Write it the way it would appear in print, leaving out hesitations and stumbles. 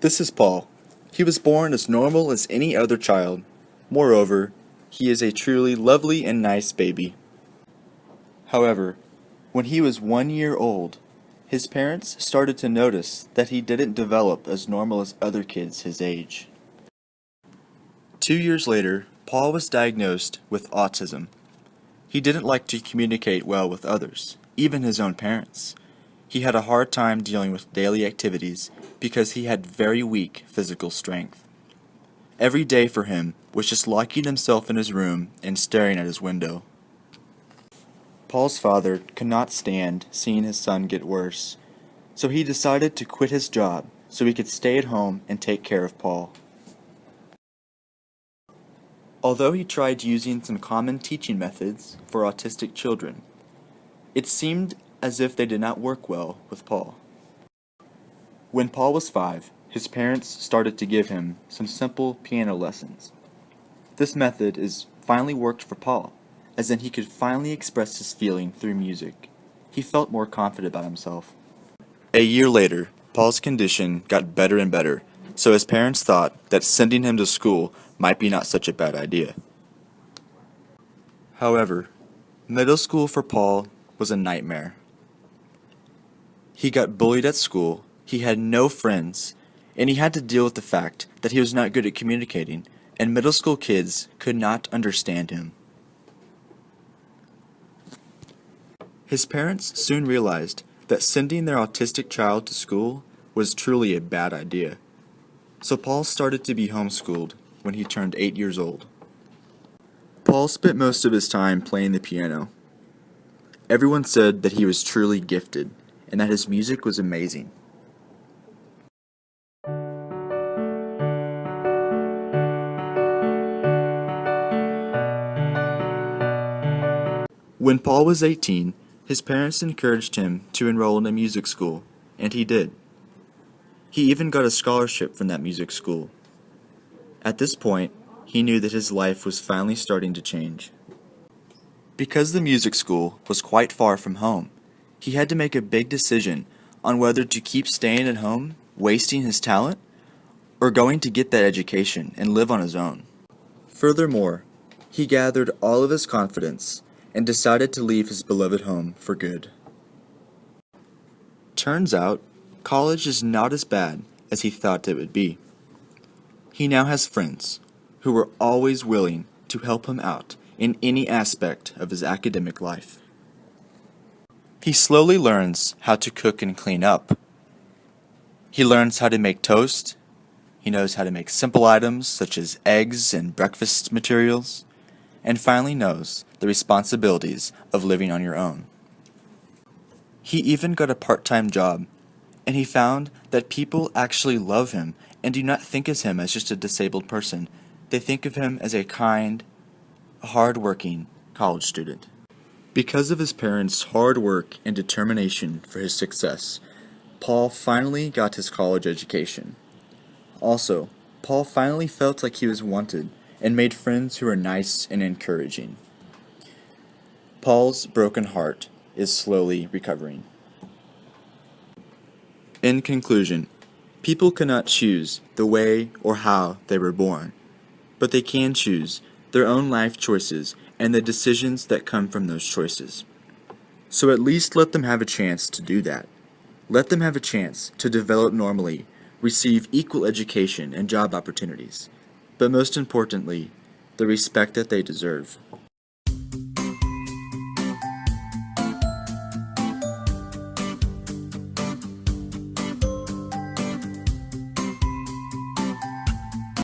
This is Paul. He was born as normal as any other child. Moreover, he is a truly lovely and nice baby. However, when he was 1 year old, his parents started to notice that he didn't develop as normal as other kids his age. 2 years later, Paul was diagnosed with autism. He didn't like to communicate well with others, even his own parents. He had a hard time dealing with daily activities because he had very weak physical strength. Every day for him was just locking himself in his room and staring at his window. Paul's father could not stand seeing his son get worse, so he decided to quit his job so he could stay at home and take care of Paul. Although he tried using some common teaching methods for autistic children, it seemed as if they did not work well with Paul. When Paul was 5, his parents started to give him some simple piano lessons. This method finally worked for Paul, as in he could finally express his feeling through music. He felt more confident about himself. A year later, Paul's condition got better and better, so his parents thought that sending him to school might be not such a bad idea. However, middle school for Paul was a nightmare. He got bullied at school, he had no friends, and he had to deal with the fact that he was not good at communicating, and middle school kids could not understand him. His parents soon realized that sending their autistic child to school was truly a bad idea, so Paul started to be homeschooled when he turned 8 years old. Paul spent most of his time playing the piano. Everyone said that he was truly gifted, and that his music was amazing. When Paul was 18, his parents encouraged him to enroll in a music school, and he did. He even got a scholarship from that music school. At this point, he knew that his life was finally starting to change. Because the music school was quite far from home, he had to make a big decision on whether to keep staying at home, wasting his talent, or going to get that education and live on his own. Furthermore, he gathered all of his confidence and decided to leave his beloved home for good. Turns out, college is not as bad as he thought it would be. He now has friends who are always willing to help him out in any aspect of his academic life. He slowly learns how to cook and clean up. He learns how to make toast. He knows how to make simple items such as eggs and breakfast materials, and finally knows the responsibilities of living on your own. He even got a part-time job, and he found that people actually love him and do not think of him as just a disabled person. They think of him as a kind, hard-working college student. Because of his parents' hard work and determination for his success, Paul finally got his college education. Also, Paul finally felt like he was wanted and made friends who were nice and encouraging. Paul's broken heart is slowly recovering. In conclusion, people cannot choose the way or how they were born, but they can choose their own life choices and the decisions that come from those choices. So at least let them have a chance to do that. Let them have a chance to develop normally, receive equal education and job opportunities, but most importantly, the respect that they deserve.